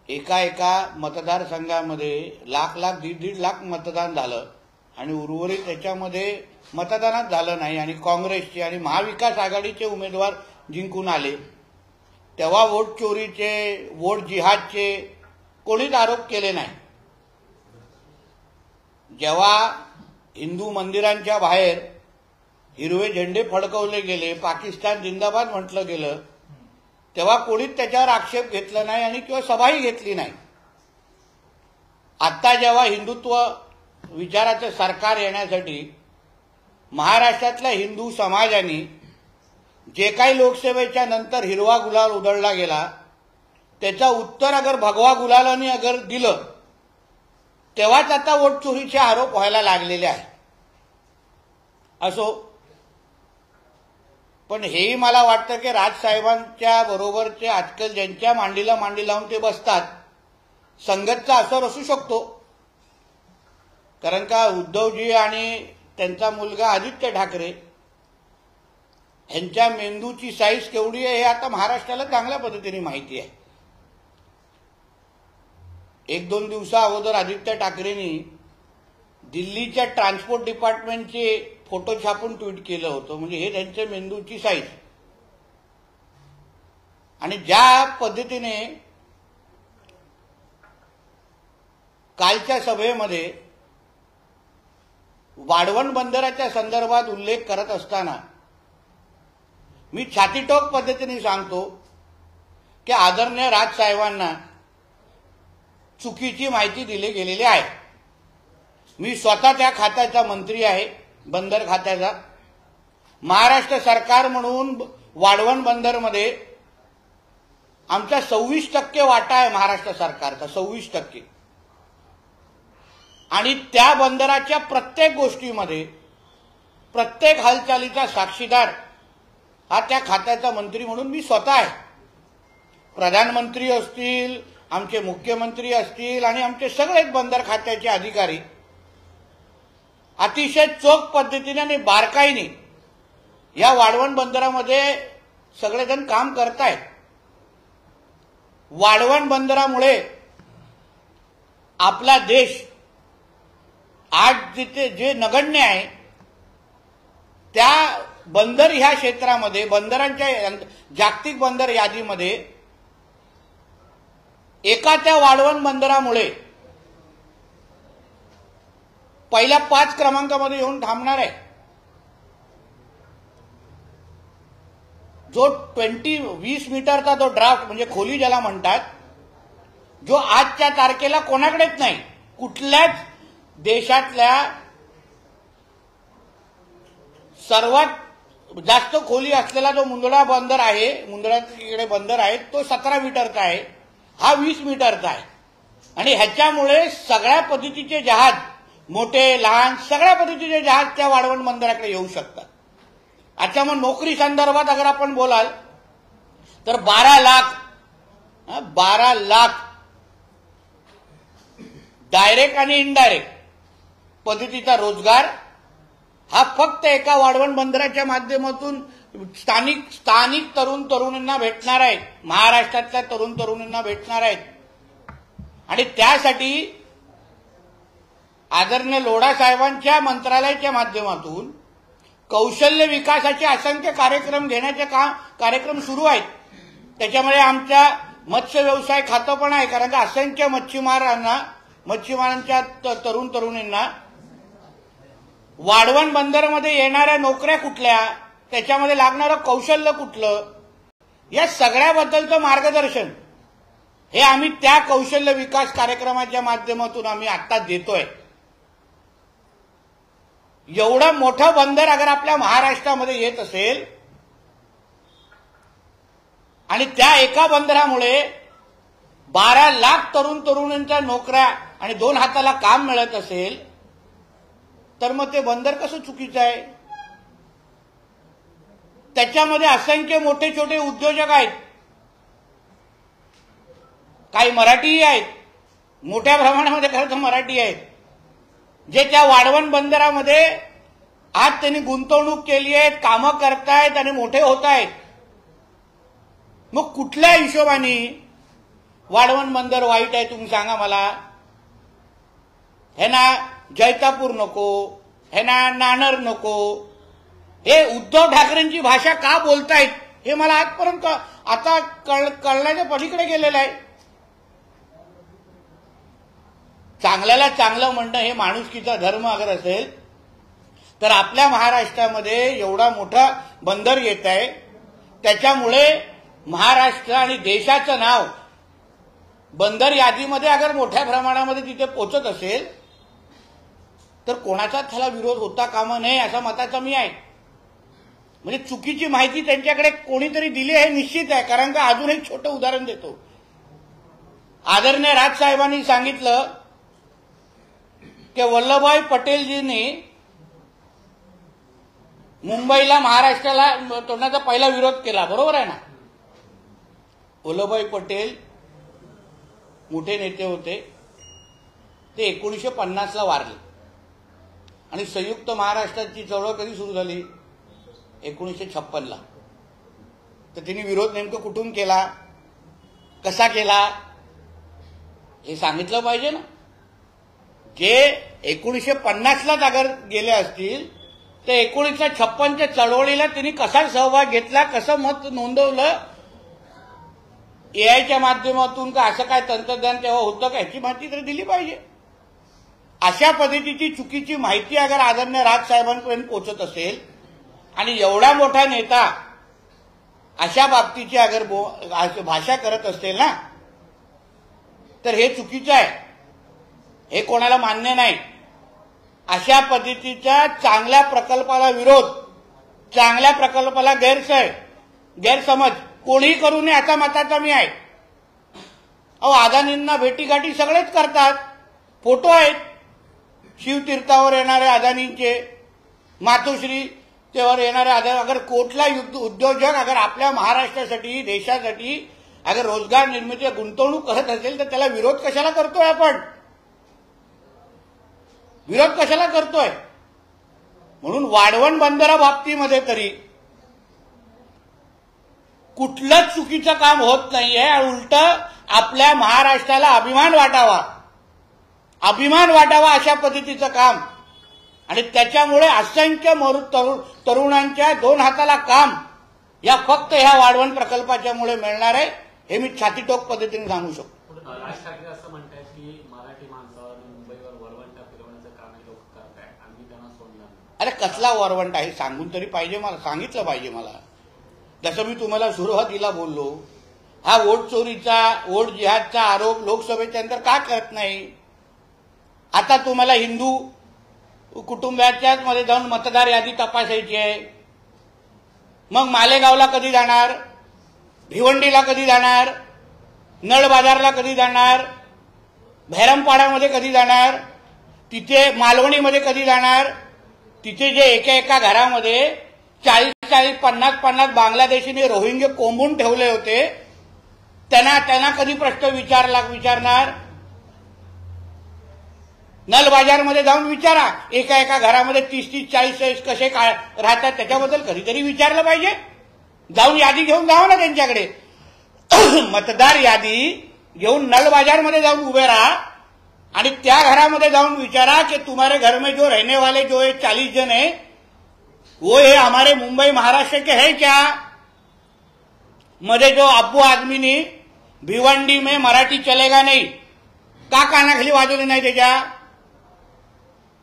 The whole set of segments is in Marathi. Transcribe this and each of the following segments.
एका एका मतदारसंघामध्ये लाख लाख दीड लाख मतदान झालं आणि उर्वरित त्याच्यामध्ये मतदानच झालं नाही आणि काँग्रेसचे आणि महाविकास आघाडीचे उमेदवार जिंकून आले। तेव्हा वोट चोरीचे वोट जिहादचे कोणीच आरोप केले नाही। जेव्हा हिंदू मंदिरांच्या बाहेर हिरवे झेंडे फडकवले गेले, पाकिस्तान जिंदाबाद म्हटलं गेलं, तेव्हा कोणीच त्याच्यावर आक्षेप घेतला नाही आणि किंवा सभाही घेतली नाही। आता जेव्हा हिंदुत्व विचाराचं सरकार येण्यासाठी महाराष्ट्रातल्या हिंदू समाजाने जे काही लोकसेवेच्या नंतर हिरवा गुलाल उधळला गेला त्याचा उत्तर अगर भगवा गुलालाने अगर दिलं तेव्हाच आता वोट चोरीचे आरोप व्हायला लागलेले आहे। असो, पण हेही मला वाटतं की राजसाहेबांच्या बरोबरचे आजकाल ज्यांच्या मांडीला मांडी लावून ते बसतात संगतचा असर असू शकतो। कारण का उद्धवजी आणि त्यांचा मुलगा आदित्य ठाकरे यांच्या मेंदूची साईज केवढी आहे हे आता महाराष्ट्राला चांगल्या पद्धतीने माहिती आहे। एक दोन दिवसा अगोदर आदित्य ठाकरेंनी दिल्लीच्या ट्रान्सपोर्ट डिपार्टमेंटचे फोटो छापून ट्विट केलं होतं, म्हणजे हे त्यांच्या मेंदूची साईज। आणि ज्या पद्धतीने कालच्या सभेमध्ये वाढवण बंदराच्या संदर्भात उल्लेख करत असताना मी छातीटोक पद्धतीने सांगतो की आदरणीय राजसाहेबांना चुकीची माहिती दिली गेलेली आहे। मी स्वतः त्या खात्याचा मंत्री आहे, बंदर खात्याचा। महाराष्ट्र सरकार म्हणून वाढवण बंदरमध्ये आमचा 26% वाटा आहे महाराष्ट्र सरकारचा, 26%। आणि त्या बंदराच्या प्रत्येक गोष्टीमध्ये प्रत्येक हालचालीचा साक्षीदार हा त्या खात्याचा मंत्री म्हणून मी स्वतः आहे। प्रधानमंत्री असतील, आमचे मुख्यमंत्री असतील आणि आमचे सगळेच बंदर खात्याचे अधिकारी अतिशय चोख पद्धतीने आणि बारकाईने या वाढवण बंदरामध्ये सगळेजण काम करतायत। वाढवण बंदरामुळे आपला देश आज जिथे जे नगण्य आहे त्या बंदर ह्या क्षेत्रामध्ये बंदरांच्या जागतिक बंदर यादीमध्ये एका त्या वाढवण बंदरामुळे पहिल्या 5 क्रमांकामध्ये येऊन थांबणार आहे। जो 20 मीटरचा जो ड्राफ्ट म्हणजे खोली ज्याला म्हणतात, जो आजच्या तारखेला कोणाकडेच नाही, कुठल्याच देशातल्या सर्वात जास्त खोली असलेला जो मुंदडा बंदर आहे, मुंदड्याकडे बंदर आहे, तो 17 मीटरचा आहे, हा 20 मीटरचा आहे। आणि ह्याच्यामुळे सगळ्या पद्धतीचे जहाज, मोठे लहान सगळ्या पद्धतीचे जहाज त्या वाढवण बंदराकडे येऊ शकतात। आता मग नोकरी संदर्भात अगर आपण बोलाल तर 12 लाख डायरेक्ट आणि इनडायरेक्ट पद्धतीचा रोजगार हा फक्त एका वाढवण बंदराच्या माध्यमातून स्थानिक तरुण तरुणींना भेटणार आहे, महाराष्ट्रातल्या तरुण तरुणींना भेटणार आहेत। आणि त्यासाठी आदरणीय लोढा साहेबांच्या मंत्रालयाच्या माध्यमातून कौशल्य विकासाचे असंख्य कार्यक्रम घेण्याचे कार्यक्रम सुरू आहेत। त्याच्यामध्ये आमच्या मत्स्य व्यवसाय खातं पण आहे, कारण का असंख्य मच्छीमारांच्या तरुण तरुणींना वाढवण बंदरमध्ये येणाऱ्या नोकऱ्या कुठल्या, त्याच्यामध्ये लागणारं कौशल्य कुठलं, या सगळ्याबद्दलचं मार्गदर्शन हे आम्ही त्या कौशल्य विकास कार्यक्रमाच्या माध्यमातून आम्ही आता देतोय। एवढं मोठं बंदर अगर आपल्या महाराष्ट्रामध्ये येत असेल आणि त्या एका बंदरामुळे 12 लाख तरुण तरुणींच्या नोकऱ्या आणि 2 हाताला काम मिळत असेल तर मग ते बंदर कसं चुकीचं आहे? त्याच्यामध्ये असंख्य मोठे छोटे उद्योजक आहेत, काही मराठीही आहेत, मोठ्या प्रमाणामध्ये खरं तर मराठी आहेत, जे त्या वाढवण बंदरामध्ये आज त्यांनी गुंतवणूक केली आहे, कामं करतायत आणि मोठे होत आहेत। मग कुठल्या हिशोबाने वाढवण बंदर वाईट आहे तुम्ही सांगा मला, ह्यांना जैतापूर नको, ह्यांना नाणार नको, हे उद्धव ठाकरेंची भाषा का बोलतायत हे मला आजपर्यंत आता कळण्याच्या पलीकडे गेलेलं आहे. चांगल्याला चांगलं म्हणणं हे माणुसकीचा धर्म अगर असेल तर आपल्या महाराष्ट्रामध्ये एवढा मोठा बंदर येत आहे, त्याच्यामुळे महाराष्ट्र आणि देशाचं नाव बंदर यादीमध्ये अगर मोठ्या प्रमाणामध्ये तिथे पोहोचत असेल तर कोणाचा त्याला विरोध होता कामा नये असं मताचा मी आहे. म्हणजे चुकीची माहिती त्यांच्याकडे कोणीतरी दिली हे निश्चित आहे. कारण का अजून एक छोटं उदाहरण देतो. आदरणीय राजसाहेबांनी सांगितलं की वल्लभभाई पटेलजींनी मुंबईला महाराष्ट्राला तोडण्याचा पहिला विरोध केला, बरोबर आहे ना. वल्लभभाई पटेल मोठे नेते होते, ते 1950ला वारले आणि संयुक्त महाराष्ट्राची चळवळ कधी सुरू झाली? 1956ला. तर त्यांनी विरोध नेमकं कुठून केला, कसा केला हे सांगितलं पाहिजे ना. जे 1950लाच अगर गेले असतील तर 1956च्या चळवळीला त्यांनी कसा सहभाग घेतला, कसं मत नोंदवलं, एआयच्या माध्यमातून का असं काय तंत्रज्ञान तेव्हा होतं का ह्याची माहिती तर दिली पाहिजे. अशा पद्धतीची चुकीची माहिती अगर आदरणीय राजसाहेबांपर्यंत पोहोचत असेल आणि एवढा मोठा नेता अशा बाबतीची अगर भाषा करत असेल ना तर हे चुकीचं आहे, हे कोणाला मान्य नाही. अशा पद्धतीच्या चांगल्या प्रकल्पाला विरोध, चांगल्या प्रकल्पाला गैरसमज कोणीही करू नये असा मताचा मी आहे. अहो अदानींना भेटीगाठी सगळेच करतात, फोटो आहेत शिवतीर्थावर येणाऱ्या अदानींचे, मातोश्री त्यावर येणाऱ्या अदानी. अगर कुठला उद्योजक अगर आपल्या महाराष्ट्रासाठी देशासाठी अगर रोजगार निर्मिती गुंतवणूक करत असेल तर त्याला विरोध कशाला करतोय आपण, विरोध कशाला करतोय. म्हणून वाढवण बंदरा बाबतीमध्ये तरी कुठलंच चुकीचं काम होत नाहीये. उलट आपल्या महाराष्ट्राला अभिमान वाटावा अशा पद्धतीचं काम, आणि त्याच्यामुळे असंख्य तरुणांच्या 2 हाताला काम या फक्त ह्या वाढवण प्रकल्पाच्यामुळे मिळणार आहे, हे मी छातीटोक पद्धतीने सांगू शकतो. राज ठाकरे असं म्हणतात की मराठी माणसावर मुंबईवर वरवंटा फिरवण्याचं काम हे लोक करताय आणि मी त्यांना सोडणार नाही. अरे कसला वरवंटा आहे सांगून तरी पाहिजे मला, सांगितलं पाहिजे मला. जसं मी तुम्हाला सुरुवातीला बोललो, हा वोट चोरीचा वोट जिहादचा आरोप लोकसभेच्या नंतर का करत नाही. आता तुम्हाला हिंदू कुटुंबाच्याच मध्ये जाऊन मतदार यादी तपासायची आहे. मग मालेगावला कधी जाणार, भिवंडीला कधी जाणार, नळ बाजारला कधी जाणार, भैरमपाड्यामध्ये कधी जाणार, तिथे मालवणीमध्ये कधी जाणार. तिथे जे एका घरामध्ये 40-40, 50-50 बांगलादेशीने रोहिंगे कोंबून ठेवले होते, त्यांना कधी प्रश्न विचारणार. नल बाजारमध्ये जाऊन विचारा, एका घरामध्ये 30-30, 40-40 कसे राहतात त्याच्याबद्दल कधीतरी विचारलं पाहिजे. जाऊन यादी घेऊन जावा ना त्यांच्याकडे. मतदार यादी घेऊन नल बाजारमध्ये जाऊन उभे राहा आणि त्या घरामध्ये जाऊन विचारा कि तुम्हारे घर में जो रहने वाले जो 40 जन है वो ये हमारे मुंबई महाराष्ट्र के है क्या. मध्ये जो अब्बू आदमीनी भिवंडी में मराठी चलेगा नहीं का कानाखाली वाजवली नाही, त्याच्या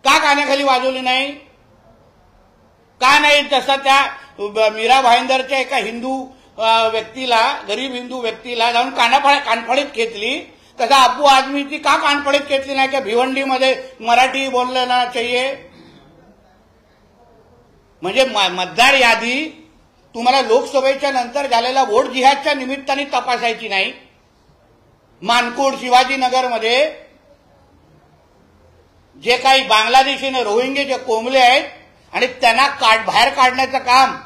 का कानाखाली वाजवली नाही, का नाही. तसं त्या मीरा भाईंदरच्या एका हिंदू व्यक्तीला, गरीब हिंदू व्यक्तीला जाऊन कानफडीत घेतली, तसा अब्बू आदमीची का कानफडीत घेतली नाही की भिवंडीमध्ये मराठी बोलना चाहिए. म्हणजे मतदार यादी तुम्हाला लोकसभेच्या नंतर झालेल्या वोट जिहादच्या निमित्ताने तपासायची नाही. मानकोड शिवाजीनगरमध्ये जे काही बांगलादेशीने रोहिंगे जे कोंबले आहेत आणि त्यांना बाहेर काढण्याचं काम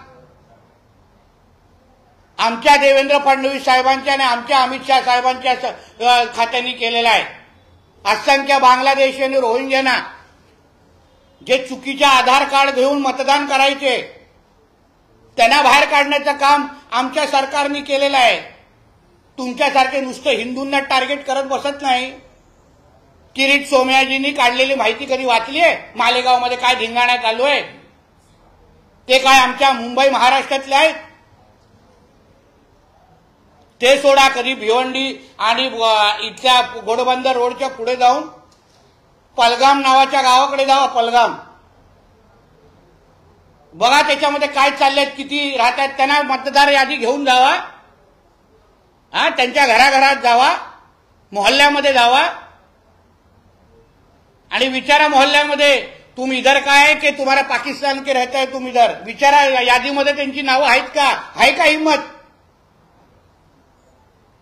आमच्या देवेंद्र फडणवीस साहेबांच्या आणि आमच्या अमित शाह साहेबांच्या खात्याने केलेलं आहे. असंख्य बांगलादेशी आणि रोहिंग्यांना जे चुकीचे आधार कार्ड घेऊन मतदान करायचे त्यांना बाहेर काढण्याचं काम आमच्या सरकारने केलेलं आहे. तुमच्यासारखे नुसतं हिंदूंना टार्गेट करत बसत नाही. किरीट सोमयाजींनी काढलेली माहिती कधी वाचली आहे? मालेगावमध्ये काय धिंगाणा चालू आहे ते काय आमच्या मुंबई महाराष्ट्रातले आहेत? ते सोडा. कधी भिवंडी आणि इथल्या घोडबंदर रोडच्या पुढे जाऊन पलगाम नावाच्या गावाकडे जावा. पलगाम बघा त्याच्यामध्ये काय चाललंय, किती राहतात. त्यांना मतदार यादी घेऊन जावा. त्यांच्या घराघरात जावा, मोहल्ल्यामध्ये जावा आणि विचारा मोहल्ल्यामध्ये तुम इधर का है कि तुम्हारा पाकिस्तान के रहता है तुम इधर. विचारा यादीमध्ये त्यांची नावं आहेत का? आहे का हिंमत?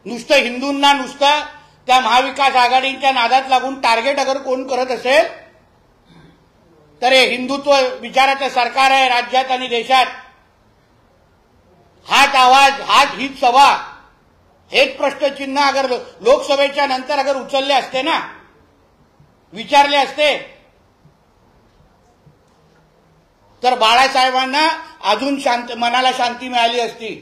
नुसतं हिंदूंना नुसतं त्या महाविकास आघाडीच्या नादात लागून टार्गेट अगर कोण करत असेल तर हे हिंदुत्व विचाराचं सरकार आहे राज्यात आणि देशात. हाच आवाज, हाच हीच सभा, हेच प्रश्नचिन्ह अगर लोकसभेच्या नंतर अगर उचलले असते ना, विचारले असते तर बाळासाहेबांना अजून मनाला शांती मिळाली असती.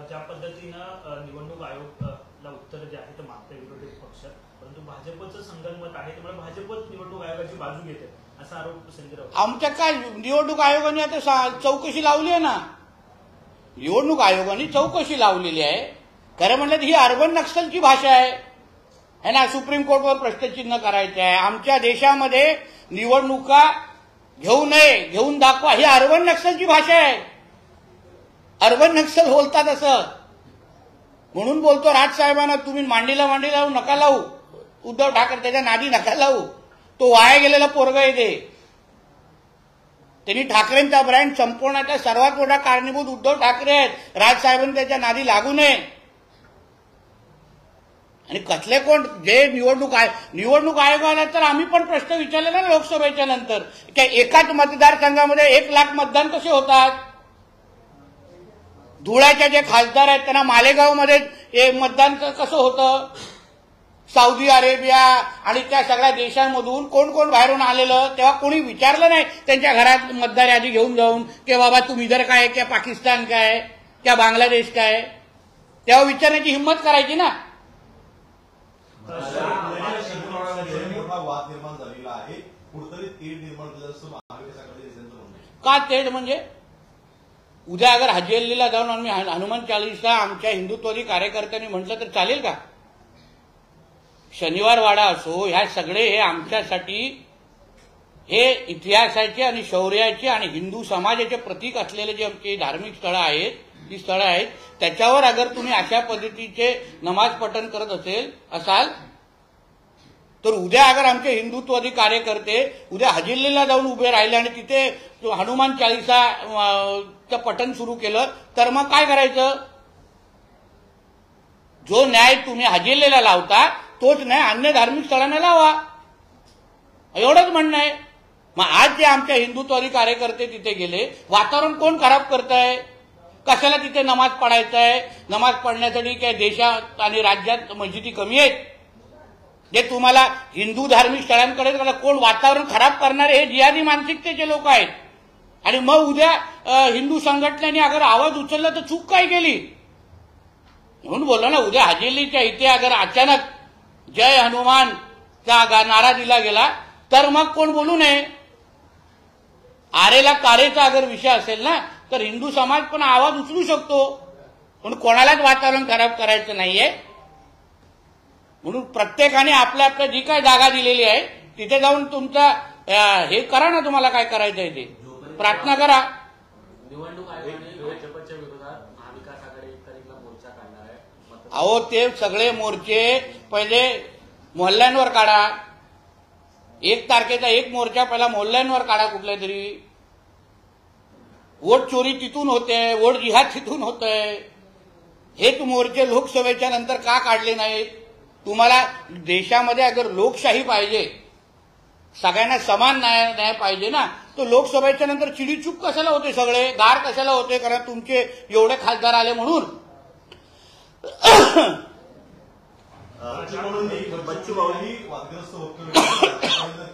ज्या पद्धतीनं निवडणूक आयोगाला उत्तर जे आहे ते मागते विरोधी पक्ष, परंतु भाजपचं संगनमत आहे, त्यामुळे भाजपच निवडणूक आयोगाची बाजू घेते असा आरोप संजय राऊत. आमच्या काय निवडणूक आयोगाने आता चौकशी लावली आहे ना. निवडणूक आयोगाने चौकशी लावलेली आहे. खरं म्हणलं तर ही अर्बन नक्सलची भाषा आहे ना. सुप्रीम कोर्टवर प्रश्नचिन्ह करायचं आहे. आमच्या देशामध्ये निवडणुका घेऊ नये, घेऊन दाखवा, ही अर्बन नक्सलची भाषा आहे. अर्बन नक्सल बोलतात असं. म्हणून बोलतो राजसाहेबांना तुम्ही मांडीला लावू नका लावू. उद्धव ठाकरे त्याच्या नादी नका लावू. तो वाया गेलेला पोरगा येते. त्यांनी ठाकरेंचा ब्रँड संपवण्याचा सर्वात मोठा कारणीभूत उद्धव ठाकरे आहेत. राजसाहेबांनी त्याच्या नादी लागू नये. आणि कसले कोण जे निवडणूक आयोगाला तर आम्ही पण प्रश्न विचारलेला ना लोकसभेच्या नंतर की एकाच मतदारसंघामध्ये 1 लाख मतदान कसे होतात? धुळ्याचे जे खासदार आहेत त्यांना मालेगावमध्ये मतदान कसं होतं? सौदी अरेबिया आणि त्या सगळ्या देशांमधून कोण कोण बाहेरून आलेलं तेव्हा कोणी विचारलं नाही त्यांच्या घरात मतदार यादी घेऊन जाऊन की बाबा तुम इधर काय, क्या पाकिस्तान काय, क्या बांगलादेश काय? तेव्हा विचारण्याची हिंमत करायची ना. मोठा वाद निर्माण झालेला आहे. कुठेतरी तेढ निर्माण झालं असं महाविकास आघाडीचं म्हणणं आहे. का तेढ म्हणजे? उद्या अगर हजी अल्लीला जाऊन आम्ही हनुमान चालीसा आमच्या हिंदुत्ववादी कार्यकर्त्यांनी म्हटलं तर चालेल का? शनिवार वाडा असो, ह्या सगळे हे आमच्यासाठी हे इतिहासाचे आणि शौर्याचे आणि हिंदू समाजाचे प्रतीक असलेले जे आमची धार्मिक स्थळं आहेत, ती स्थळं आहेत, त्याच्यावर अगर तुम्ही अशा पद्धतीचे नमाज पठण करत असाल तर उद्या अगर आमचे हिंदुत्ववादी कार्यकर्ते उद्या हजिल्लीला जाऊन उभे राहिले आणि तिथे हनुमान चालीसाचं पठण सुरू केलं तर मग काय करायचं? जो न्याय तुम्ही हजिल्लीला लावता तोच न्याय अन्य धार्मिक स्थळांना लावा, एवढंच म्हणणं आहे. मग आज जे आमच्या हिंदुत्ववादी कार्यकर्ते तिथे गेले, वातावरण कोण खराब करताय? कशाला तिथे नमाज पडायचं आहे? नमाज पडण्यासाठी काय देशात आणि राज्यात मस्जिदी कमी आहेत? जे तुम्हाला हिंदू धार्मिक स्थळांकडे कोण वातावरण खराब करणारे हे जिहादी मानसिकतेचे लोक आहेत. आणि मग उद्या हिंदू संघटनेने अगर आवाज उचलला तर चूक काय केली? म्हणून बोललो ना, उद्या हजेलीच्या इथे अगर अचानक जय हनुमानचा नारा दिला गेला तर मग कोण बोलू नये. आरेला कारेचा अगर विषय असेल ना तर हिंदू समाज पण आवाज उचलू शकतो. पण कोणालाच वातावरण खराब करायचं नाहीये. म्हणून प्रत्येकाने आपल्या आपल्या जी काय जागा दिलेली आहे तिथे जाऊन तुमचा हे करा ना, तुम्हाला काय करायचंय ते प्रार्थना करा. निवडणूक आयोगाने भाजपच्या विरोधात महाविकास आघाडी 1 तारीखला मोर्चा काढणार आहे. अहो ते सगळे मोर्चे पहिले मोहल्ल्यांवर काढा. 1 तारखेचा एक मोर्चा पहिला मोहल्ल्यांवर काढा. कुठल्या तरी वोट चोरी तिथून होते, वोट जिहाद तिथून होतंय. हेच मोर्चे लोकसभेच्या नंतर का काढले नाहीत? तुम्हाला देशामध्ये अगर लोकशाही पाहिजे, सगळ्यांना समान न्याय पाहिजे ना, तो लोकसभेच्या नंतर चिडीचूप कशाला होते, सगळे गार कशाला होते? कारण तुमचे एवढे खासदार आले म्हणून. बच्चू भाऊंनी वादग्रस्त वक्तव्य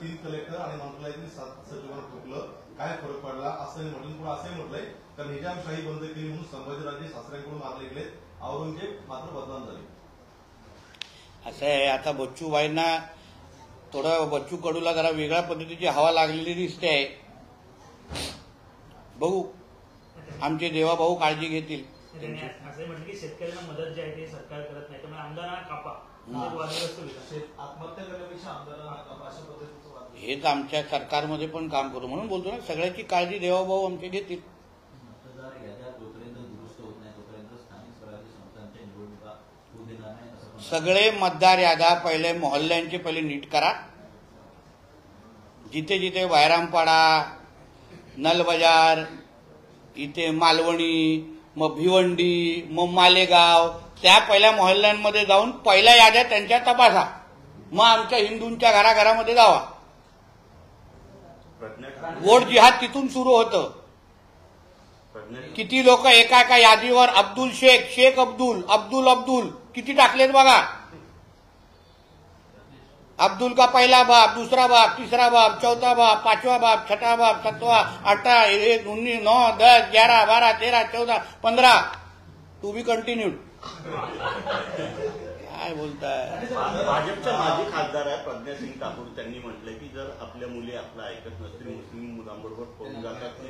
3 कलेक्टर आणि मंत्रालयातील 7 सचिवांना ठोकलं. काय फरक पडला असं म्हटलं. पुढे असंही म्हटलंय तर निजामशाही बंद केली म्हणून संभाजीराजे सासऱ्यांकडून मारले गेले. औरंगजेब मात्र बदनाम झाले. असं आहे, आता बच्चूभाईंना थोडं बच्चू कडूला जरा वेगळ्या पद्धतीची हवा लागलेली दिसते आहे. बघू, आमचे देवाभाऊ काळजी घेतील. त्यांनी असंही म्हटलं की शेतकऱ्यांना मदत जी आहे ते सरकार करत नाही, त्यामुळे आमदारांना कापा. वादग्रस्त विषय. आत्महत्या करण्यापेक्षा आमदारांना अशा पद्धतीचं वाद. हेच आमच्या सरकारमध्ये पण काम करू म्हणून बोलतो ना, सगळ्याची काळजी देवाभाऊ आमचे घेतील. मतदार याद्या जोपर्यंत दुरुस्त होत नाही तोपर्यंत स्थानिक स्वराज्य संस्थांच्या निवडणुका होऊ देणार नाही असं पण सगळे मतदार याद्या पहिले मोहल्ल्यांचे पहिले नीट करा. जिथे जिथे बैरामपाडा, नलबजार, इथे मालवणी, मग भिवंडी, मग मालेगाव, त्या पहिल्या मोहल्ल्यांमध्ये जाऊन पहिल्या याद्या त्यांच्या तपासा. मग आमच्या हिंदूंच्या घराघरामध्ये जावा. वोट जिहाद तिथून सुरू होतं. किती लोक एका एका यादीवर अब्दुल शेख, शेख अब्दुल, अब्दुल अब्दुल किती टाकलेत बघा. अब्दुल का पहिला बाप, दूसरा बाप, तीसरा बाप, चौथा बाप, पांचवा बाप, छठा बाप, 7वां, 8, 1, 19, 9, 10, 11, 12, 13, 14, 15 टू बी कंटिन्यूड. काय बोलताय. भाजपच्या माजी खासदार आहे प्रज्ञासिंग ठाकूर, त्यांनी म्हटलं की जर आपल्या मुली आपलं ऐकत नसतील, मुस्लिम मुलांबरोबर पळून जातात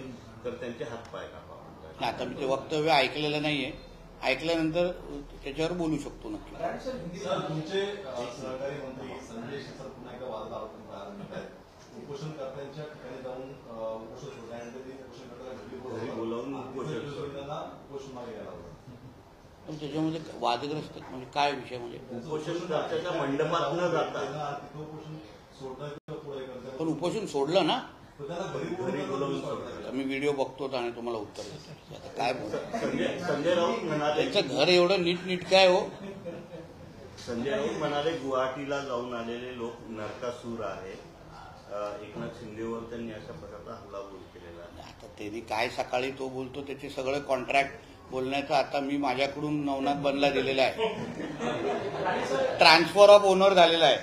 तर त्यांचे हातपाय कापा. आता मी ते वक्तव्य ऐकलेलं नाहीये, ऐकल्यानंतर त्याच्यावर बोलू शकतो नक्की. सर, तुमचे सहकारी मंत्री संजय सर पुन्हा एकदा वाद आरोप आहेत. उपोषणकर्त्यांच्या ठिकाणी जाऊन उपोषण सोडल्यानंतर ते उपोषणकर्त्याला घरी बोलावून उपोषण त्यांना उपोषण मागे घ्यायला होतं. पण त्याच्यामध्ये वादग्रस्त म्हणजे काय विषय म्हणजे उपोषणकर्त्याच्या मंडपात न जाता तिथं उपोषण सोडणं किंवा पुढे करतात. पण उपोषण सोडलं ना. तर त्याला घरी बोलावून सोडतात. मी व्हिडिओ बघतो आणि तुम्हाला उत्तर देतो. आता काय बोलतो. संजय राऊत म्हणाले, त्यांचं घर एवढं नीट काय हो. संजय राऊत म्हणाले गुवाहाटीला जाऊन आलेले लोक नरकासूर आहे. एकनाथ शिंदेवर त्यांनी अशा प्रकारचा हल्लाबोल केलेला आहे. आता त्यांनी काय सकाळी तो बोलतो त्याचे सगळं कॉन्ट्रॅक्ट बोलण्याचं आता मी माझ्याकडून नवनाथ बनला दिलेला आहे. ट्रान्सफर ऑफ ओनर झालेला आहे.